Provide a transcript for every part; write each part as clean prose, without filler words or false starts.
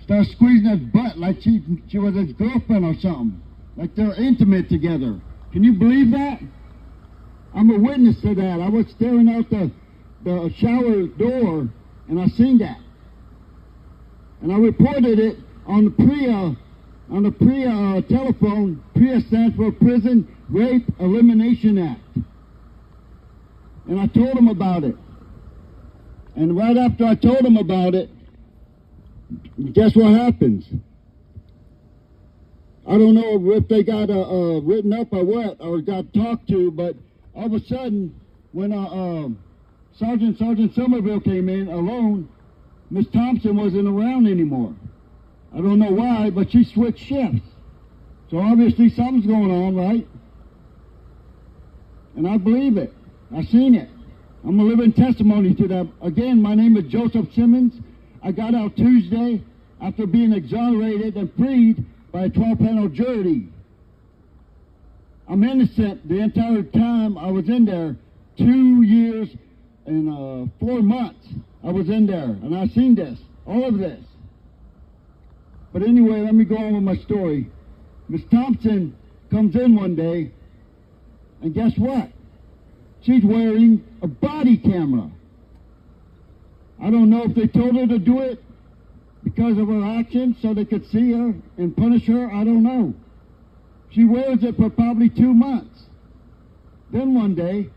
started squeezing his butt like she was his girlfriend or something. Like they're intimate together. Can you believe that? I'm a witness to that. I was staring out the shower door and I seen that. And I reported it on the PREA telephone. PREA stands for Prison Rape Elimination Act. And I told them about it. And right after I told them about it, guess what happens? I don't know if they got written up or what, or got talked to, but all of a sudden, when Sergeant Somerville came in alone, Miss Thompson wasn't around anymore. I don't know why, but she switched shifts. So obviously something's going on, right? And I believe it. I've seen it. I'm a living testimony to that. Again, my name is Joseph Simmons. I got out Tuesday after being exonerated and freed by a 12-panel jury. I'm innocent the entire time I was in there. 2 years and 4 months I was in there, and I've seen this, all of this. But anyway, let me go on with my story. Miss Thompson comes in one day, and guess what? She's wearing a body camera. I don't know if they told her to do it because of her actions so they could see her and punish her. I don't know. She wears it for probably 2 months. Then one day,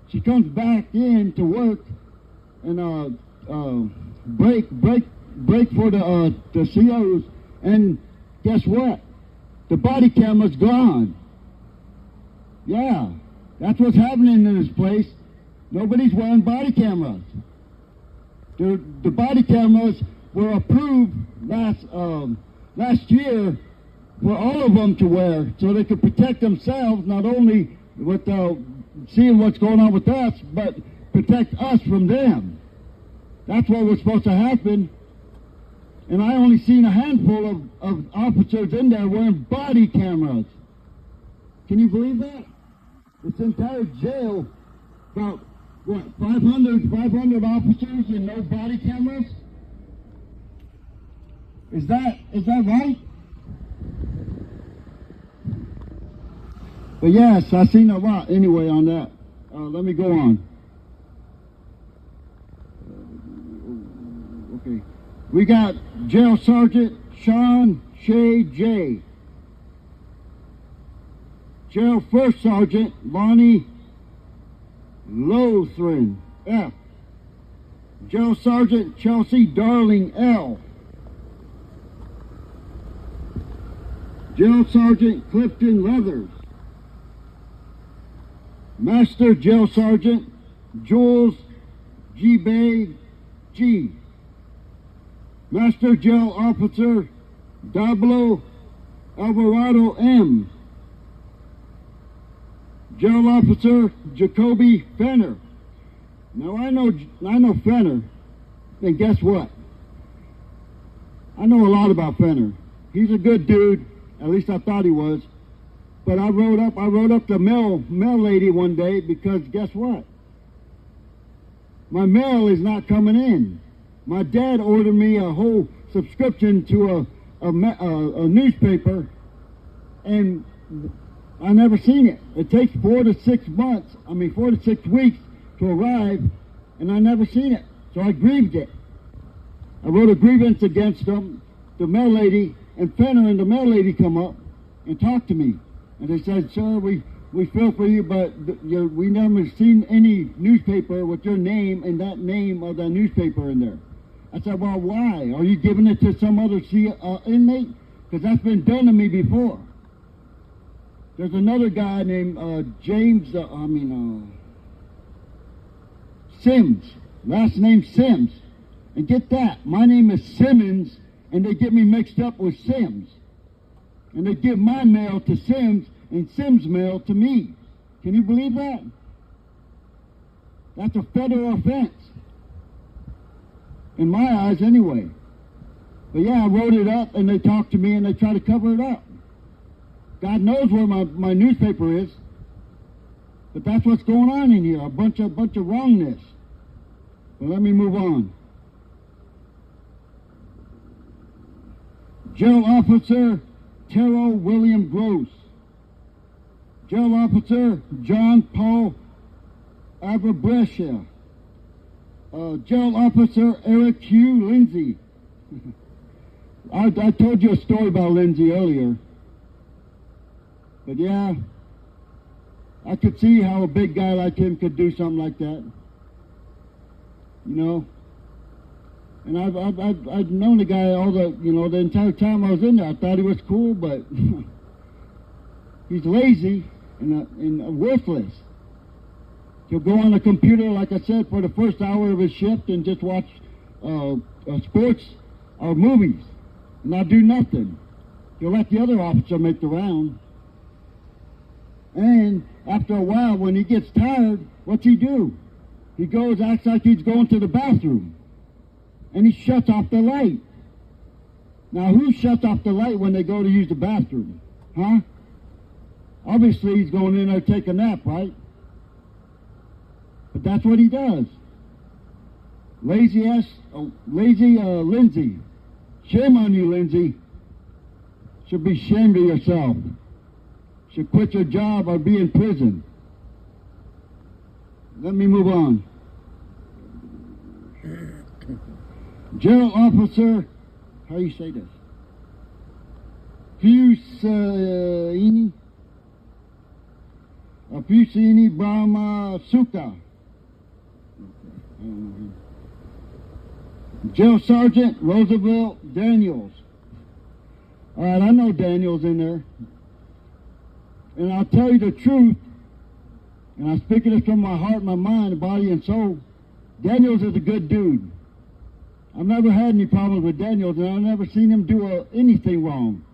she comes back in to work and break for the COs, and guess what? The body camera's gone. Yeah, that's what's happening in this place. Nobody's wearing body cameras. The body cameras were approved last year for all of them to wear, so they could protect themselves, not only with seeing what's going on with us, but protect us from them. That's what was supposed to happen. And I only seen a handful of officers in there wearing body cameras. Can you believe that? This entire jail, about, what, 500 officers and no body cameras? Is that right? But yes, I've seen a lot anyway on that. Let me go on. Okay. We got Jail Sergeant Sean Shea J. Jail First Sergeant Lonnie Lothran F. Jail Sergeant Chelsea Darling L. Jail Sergeant Clifton Leathers. Master Jail Sergeant Jules G. Bay G. Master Jail Officer Dablo Alvarado M. Jail Officer Jacoby Fenner. Now I know Fenner, and guess what? I know a lot about Fenner. He's a good dude, at least I thought he was. But I wrote up the mail lady one day because guess what? My mail is not coming in. My dad ordered me a whole subscription to a newspaper, and I never seen it. It takes 4 to 6 weeks to arrive, and I never seen it. So I grieved it. I wrote a grievance against them, the mail lady, and Fenner and the mail lady come up and talked to me. And they said, sir, we feel for you, but we never seen any newspaper with your name and that name of the newspaper in there. I said, well, why? Are you giving it to some other inmate? Because that's been done to me before. There's another guy named Sims. Last name Sims. And get that, my name is Simmons, and they get me mixed up with Sims. And they give my mail to Sims and Sims' mail to me. Can you believe that? That's a federal offense. In my eyes, anyway. But yeah, I wrote it up, and they talked to me, and they try to cover it up. God knows where my newspaper is. But that's what's going on in here, a bunch of wrongness. But let me move on. Jail Officer Terrell William Gross. Jail Officer John Paul Averbrescia. Jail Officer Eric Hugh Lindsay. I told you a story about Lindsay earlier. But yeah, I could see how a big guy like him could do something like that. You know? And I've known the guy the entire time I was in there. I thought he was cool, but he's lazy and worthless. He'll go on the computer, like I said, for the first hour of his shift and just watch sports or movies, and not do nothing. He'll let the other officer make the round. And after a while, when he gets tired, what's he do? He goes, acts like he's going to the bathroom, and he shuts off the light. Now, who shuts off the light when they go to use the bathroom? Huh? Obviously, he's going in there to take a nap, right? But that's what he does. Lazy Lindsay. Shame on you, Lindsay. Should be ashamed of yourself. Should quit your job or be in prison. Let me move on. Jail Officer, how do you say this? Fusini Brahma Suka. Jail Sergeant Roosevelt Daniels. All right, I know Daniels in there. And I'll tell you the truth, and I'm speaking this from my heart, my mind, body, and soul. Daniels is a good dude. I've never had any problems with Daniels, and I've never seen him do anything wrong.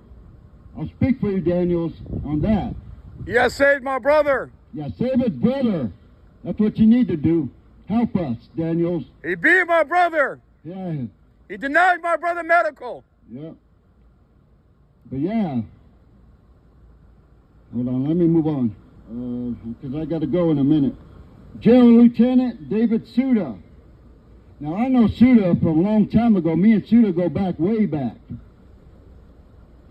I'll speak for you, Daniels, on that. You saved my brother. Yeah, save his brother. That's what you need to do. Help us, Daniels. He beat my brother. Yeah. He denied my brother medical. Yeah. But yeah. Hold on, let me move on. Because I got to go in a minute. Jail Lieutenant David Suda. Now, I know Suda from a long time ago. Me and Suda go back, way back.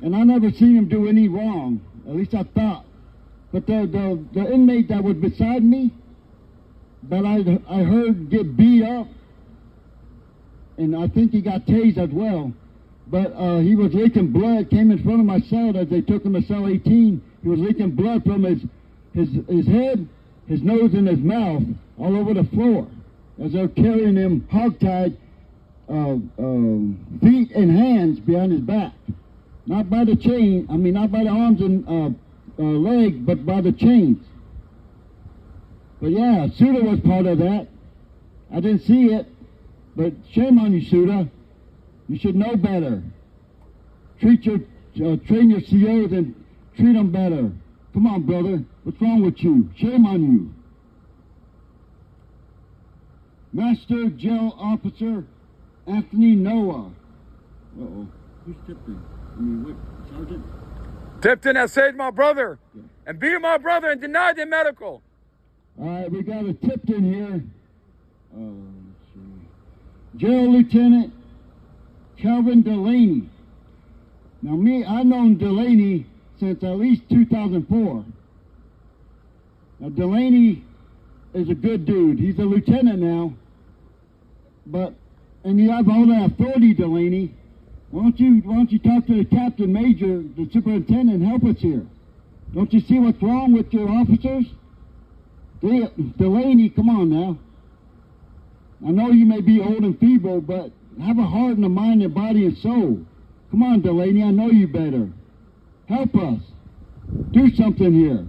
And I never seen him do any wrong. At least I thought. But the inmate that was beside me, that I heard get beat up, and I think he got tased as well. But he was leaking blood, came in front of my cell as they took him to cell 18. He was leaking blood from his head, his nose, and his mouth all over the floor as they're carrying him hogtied, feet and hands behind his back. Not by the chain, not by the arms and legs, but by the chains. But yeah, Suda was part of that. I didn't see it, but shame on you, Suda. You should know better. Train your COs and treat them better. Come on, brother. What's wrong with you? Shame on you. Master Jail Officer Anthony Noah. Uh-oh. Who's Tipton? What? Sergeant? Tipton has saved my brother and beat my brother and denied him medical. All right, we got a Tipton here. Let's see. Jail Lieutenant Calvin Delaney. Now, I've known Delaney since at least 2004. Now, Delaney is a good dude. He's a lieutenant now. And you have all that authority, Delaney. Why don't you talk to the captain major, the superintendent, and help us here? Don't you see what's wrong with your officers? Delaney, come on now. I know you may be old and feeble, but have a heart and a mind and body and soul. Come on, Delaney, I know you better. Help us. Do something here.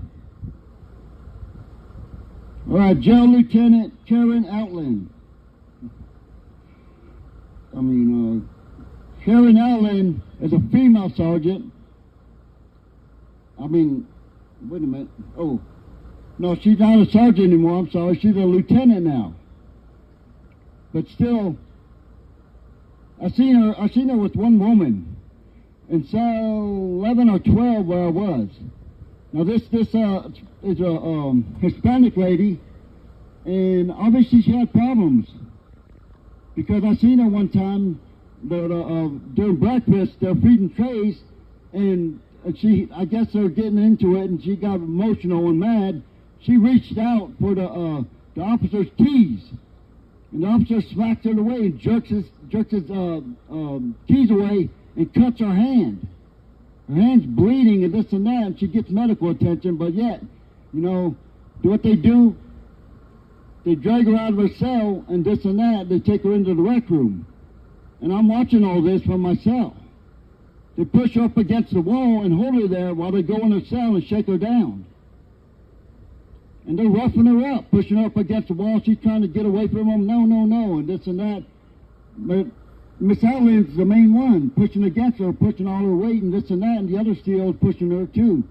All right, Jail Lieutenant Karen Outland. Karen Outland is a female sergeant. Wait a minute. Oh, no, she's not a sergeant anymore. I'm sorry. She's a lieutenant now. But still, I seen her with one woman in cell 11 or 12 where I was. Now this is a Hispanic lady, and obviously she had problems because I seen her one time during breakfast, they're feeding trays, and I guess they're getting into it, and she got emotional and mad. She reached out for the officer's keys, and the officer smacks her away and jerks his keys away and cuts her hand. Her hand's bleeding and this and that, and she gets medical attention, but yet, what they do, they drag her out of her cell and this and that, they take her into the rec room. And I'm watching all this for myself. They push her up against the wall and hold her there while they go in her cell and shake her down. And they're roughing her up, pushing her up against the wall. She's trying to get away from them. No, and this and that. But Miss Allen's the main one, pushing against her, pushing all her weight and this and that, and the other CEO's pushing her too.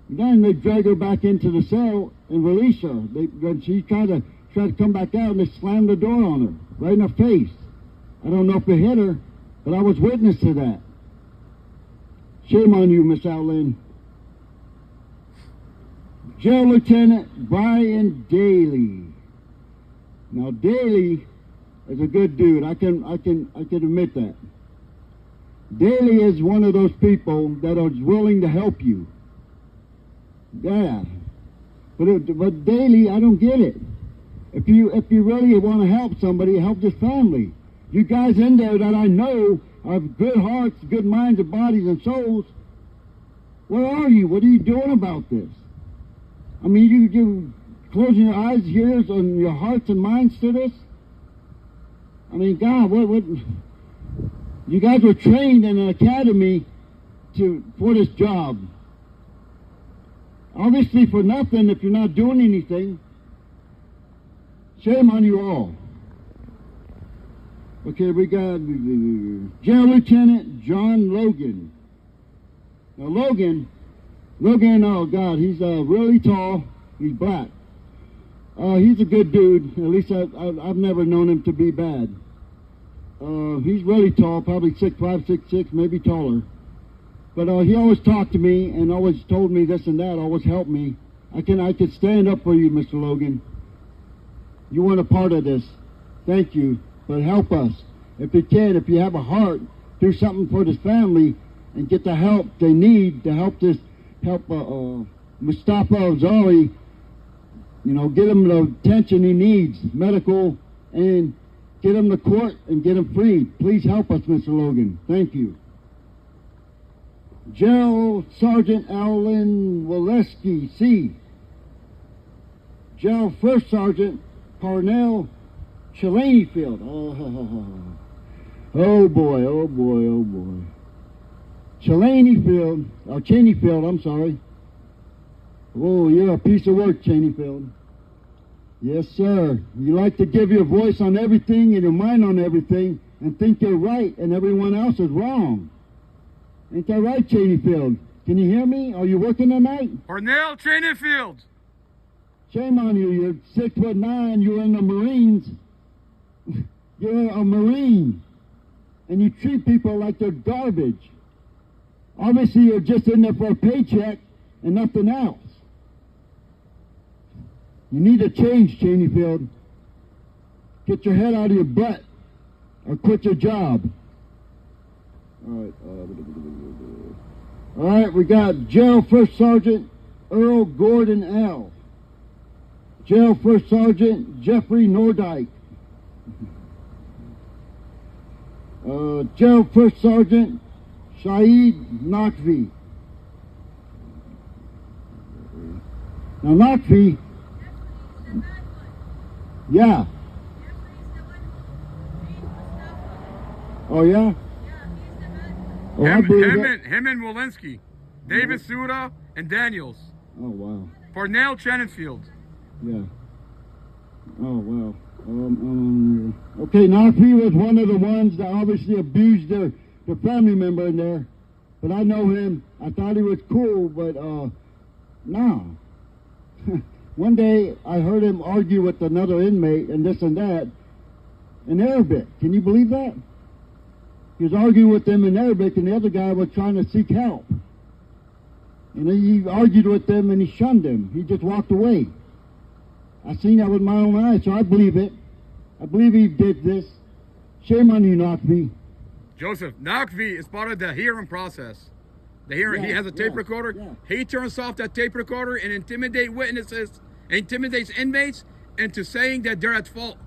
Then they drag her back into the cell and release her. When she tried to come back out, and they slammed the door on her, right in her face. I don't know if it hit her, but I was witness to that. Shame on you, Miss Outland. Jail Lieutenant Brian Daly. Now Daly is a good dude. I can admit that. Daly is one of those people that are willing to help you. Yeah. But Daly, I don't get it. If you really want to help somebody, help this family. You guys in there that I know have good hearts, good minds and bodies and souls, where are you? What are you doing about this? I mean, you closing your eyes, ears, and your hearts and minds to this? I mean, God, what? You guys were trained in an academy for this job. Obviously for nothing if you're not doing anything. Shame on you all. Okay, we got Jail Lieutenant John Logan. Now Logan, oh God, he's really tall. He's black. He's a good dude. At least I've never known him to be bad. He's really tall, probably 6'5", 6'6", maybe taller. But he always talked to me and always told me this and that, always helped me. I could stand up for you, Mr. Logan. You weren't a part of this. Thank you. But help us. If you can, if you have a heart, do something for this family and get the help they need to help Mustafa Azari, get him the attention he needs, medical, and get him to court and get him freed. Please help us, Mr. Logan. Thank you. Jail Sergeant Alan Waleski, C. Jail First Sergeant Parnell Chelanyfield. Oh boy. Cheneyfield, I'm sorry. Oh, you're a piece of work, Cheneyfield. Yes, sir. You like to give your voice on everything and your mind on everything and think you're right and everyone else is wrong. Ain't that right, Cheneyfield? Can you hear me? Are you working tonight? Parnell Cheneyfield. Shame on you. You're 6'9". You're in the Marines. You're a Marine. And you treat people like they're garbage. Obviously, you're just in there for a paycheck and nothing else. You need to change, Cheneyfield. Get your head out of your butt or quit your job. All right, we got Jail First Sergeant Earl Gordon L. Jail First Sergeant Jeffrey Nordyke. Jail First Sergeant Shaid Nakvi. Now Nakvi, yeah. Oh yeah? Oh, him and Walensky, David Suda and Daniels. Oh wow. Parnell Cheneyfield. Yeah. Oh wow. Okay, Nakvi was one of the ones that obviously abused their family member in there. But I know him. I thought he was cool, but no. One day I heard him argue with another inmate and this and that in Arabic. Can you believe that? He was arguing with them in Arabic and the other guy was trying to seek help. And he argued with them and he shunned him. He just walked away. I seen that with my own eyes, so I believe it. I believe he did this. Shame on you, Knockby. Joseph, Nakvi is part of the hearing process. The hearing, he Yeah, has a tape yeah, recorder. yeah. He turns off that tape recorder and intimidates witnesses, intimidates inmates into saying that they're at fault.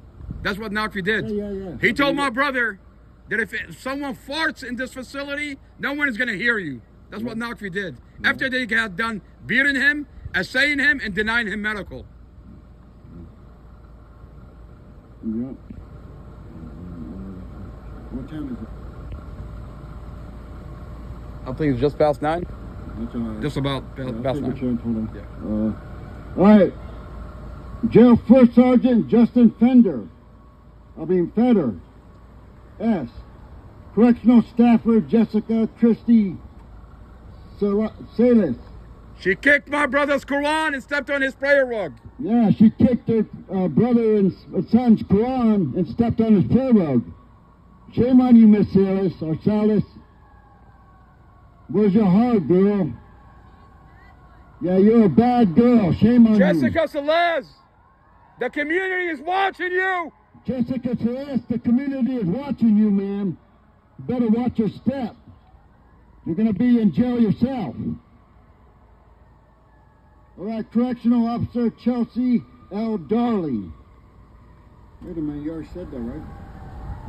That's what Nakvi did. Yeah. He told my brother that if someone farts in this facility, no one is going to hear you. That's what Nakvi did. After they got done beating him, assaying him, and denying him medical. Yeah. What time is it? I think it's just past 9. That's all right. Just about past I'll take a 9. chance. Hold on. Yeah. All right. Jail First Sergeant Justin Feder. S. Correctional Staffer Jessica Christie Salas. She kicked my brother's Quran and stepped on his prayer rug. Yeah, she kicked her brother and son's Quran and stepped on his prayer rug. Shame on you, Miss Salas or Salas. Where's your heart, girl? Yeah, you're a bad girl. Shame on you. Jessica Celeste, the community is watching you. Jessica Celeste, the community is watching you, ma'am. You better watch your step. You're going to be in jail yourself. All right, Correctional Officer Chelsea L. Darling. Wait a minute, you already said that, right?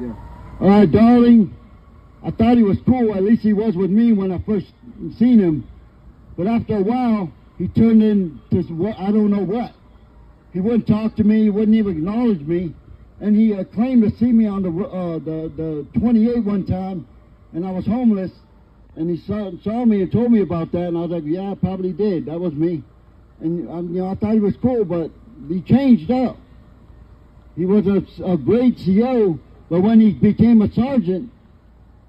Yeah. All right, Darling. I thought he was cool. At least he was with me when I first seen him. But after a while, he turned into what, I don't know what. He wouldn't talk to me. He wouldn't even acknowledge me. And he claimed to see me on the 28 one time, and I was homeless. And he saw me and told me about that, and I was like, yeah, I probably did. That was me. And I thought he was cool, but he changed up. He was a great CO, but when he became a sergeant,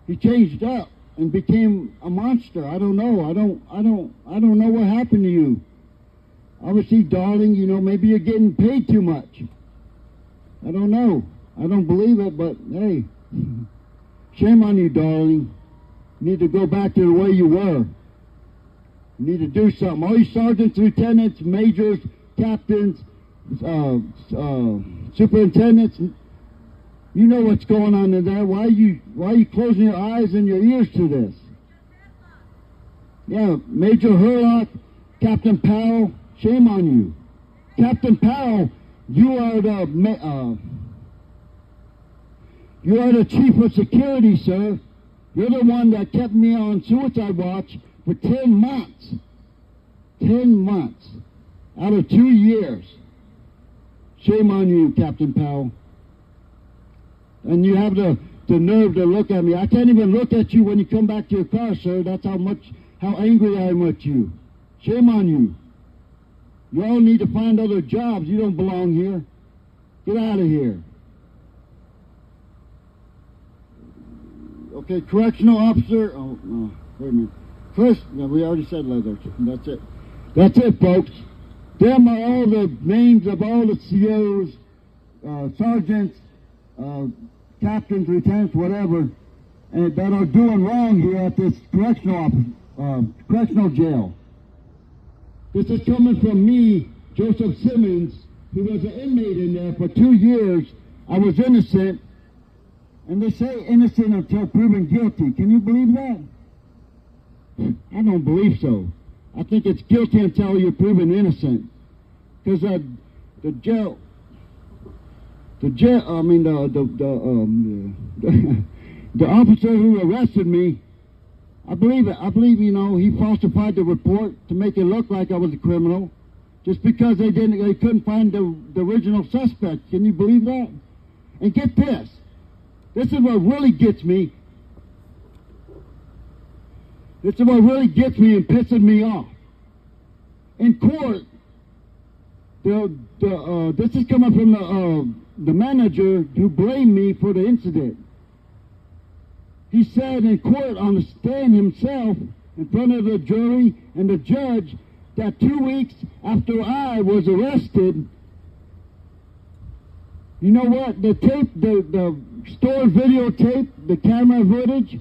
he changed up and became a monster. I don't know. I don't know what happened to you. Obviously, darling, maybe you're getting paid too much. I don't know. I don't believe it, but hey, shame on you, darling. You need to go back to the way you were. You need to do something. All you sergeants, lieutenants, majors, captains, superintendents, you know what's going on in there. Why are you closing your eyes and your ears to this? Yeah, Major Hurlock, Captain Powell, shame on you. Captain Powell, you are the chief of security, sir. You're the one that kept me on suicide watch for 10 months. 10 months out of 2 years. Shame on you, Captain Powell. And you have the nerve to look at me. I can't even look at you when you come back to your car, sir. That's how angry I am with you. Shame on you. You all need to find other jobs. You don't belong here. Get out of here. Okay, correctional officer. Oh, no, wait a minute. First, no, we already said leather. That's it. That's it, folks. Them are all the names of all the COs, sergeants, captains, lieutenants, whatever, and that are doing wrong here at this correctional jail. This is coming from me, Joseph Simmons, who was an inmate in there for 2 years. I was innocent, and they say innocent until proven guilty. Can you believe that? I don't believe so. I think it's guilty until you're proven innocent. Because the officer who arrested me, I believe he falsified the report to make it look like I was a criminal, just because they couldn't find the original suspect. Can you believe that? And get this. This is what really gets me. This is what really gets me and pisses me off. In court, this is coming from the manager who blamed me for the incident. He said in court on the stand himself, in front of the jury and the judge, that 2 weeks after I was arrested, you know what? The tape, the stored videotape, the camera footage,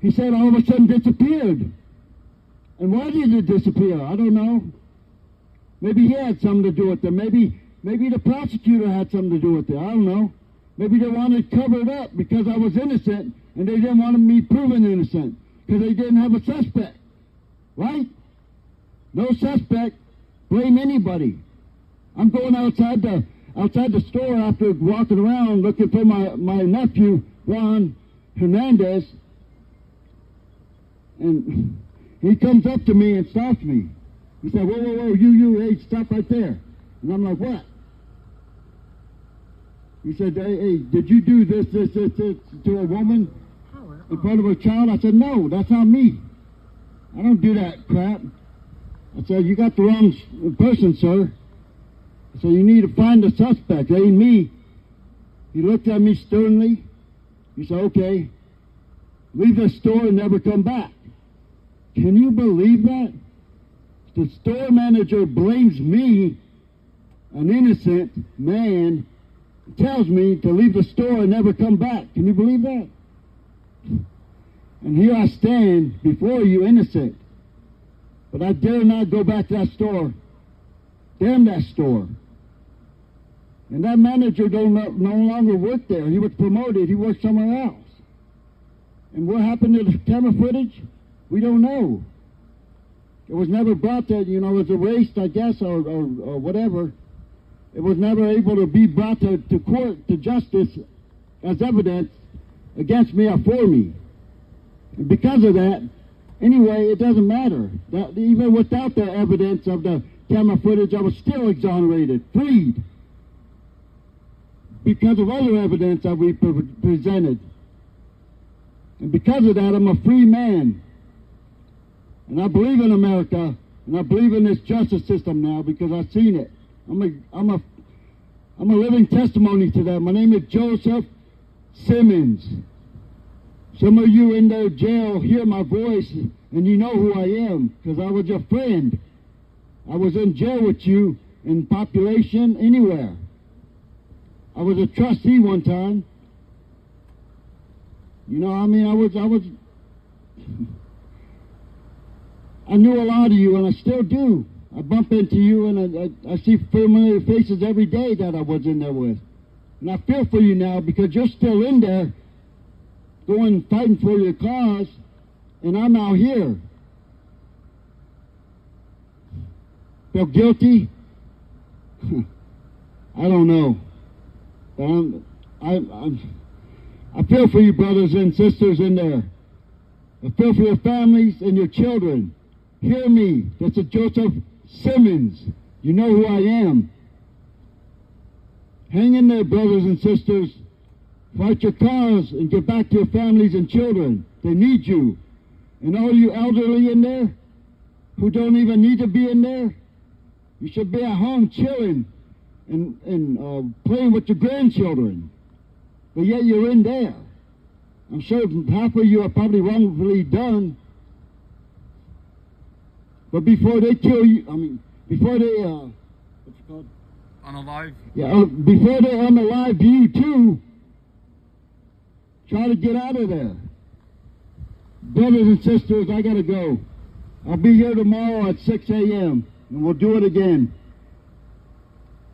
he said all of a sudden disappeared. And why did it disappear? I don't know. Maybe he had something to do with it. Maybe the prosecutor had something to do with it. I don't know. Maybe they wanted to cover it up because I was innocent and they didn't want me proven innocent because they didn't have a suspect. Right? No suspect. Blame anybody. I'm going outside the store after walking around looking for my nephew, Juan Hernandez. And he comes up to me and stops me. He said, whoa, you, hey, stop right there. And I'm like, what? He said, hey, did you do this to a woman in front of a child? I said, no, that's not me. I don't do that crap. I said, you got the wrong person, sir. I said, you need to find the suspect. It ain't me. He looked at me sternly. He said, okay, leave the store and never come back. Can you believe that? The store manager blames me, an innocent man, tells me to leave the store and never come back. Can you believe that? And here I stand before you innocent. But I dare not go back to that store. Damn that store. And that manager no longer work there. He was promoted. He worked somewhere else. And what happened to the camera footage? We don't know. It was never brought to, it was erased, I guess, or whatever. It was never able to be brought to court, to justice, as evidence against me or for me. And because of that, anyway, it doesn't matter. That, even without the evidence of the camera footage, I was still exonerated, freed, because of other evidence that we presented. And because of that, I'm a free man. And I believe in America, and I believe in this justice system now because I've seen it. I'm a living testimony to that. My name is Joseph Simmons. Some of you in the jail hear my voice, and you know who I am because I was your friend. I was in jail with you in population anywhere. I was a trustee one time. I knew a lot of you, and I still do. I bump into you, and I see familiar faces every day that I was in there with. And I feel for you now because you're still in there fighting for your cause, and I'm out here. Feel guilty? I don't know. But I feel for you, brothers and sisters in there. I feel for your families and your children. Hear me. That's a Joseph Simmons. You know who I am. Hang in there, brothers and sisters. Fight your cause and get back to your families and children. They need you. And all you elderly in there who don't even need to be in there, you should be at home chilling and playing with your grandchildren. But yet you're in there. I'm sure half of you are probably wrongfully done. But before they kill you, before they, what's it called? Unalive? Yeah, before they unalive you too, try to get out of there. Brothers and sisters, I gotta go. I'll be here tomorrow at 6 a.m. and we'll do it again.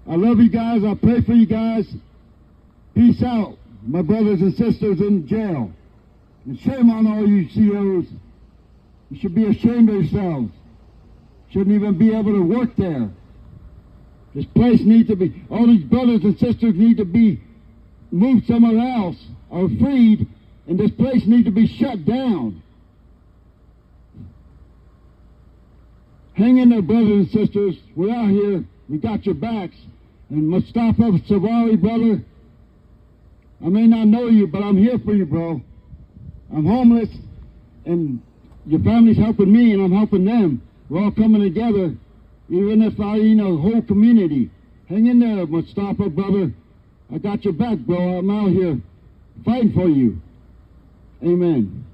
I love you guys. I pray for you guys. Peace out, my brothers and sisters in jail. And shame on all you COs. You should be ashamed of yourselves. Shouldn't even be able to work there. This place needs to be, all these brothers and sisters need to be moved somewhere else or freed, and this place needs to be shut down. Hang in there, brothers and sisters. We're out here. We got your backs. And Mustafa Savari, brother, I may not know you, but I'm here for you, bro. I'm homeless, and your family's helping me, and I'm helping them. We're all coming together, even if whole community. Hang in there, Mustafa, brother. I got your back, bro. I'm out here fighting for you. Amen.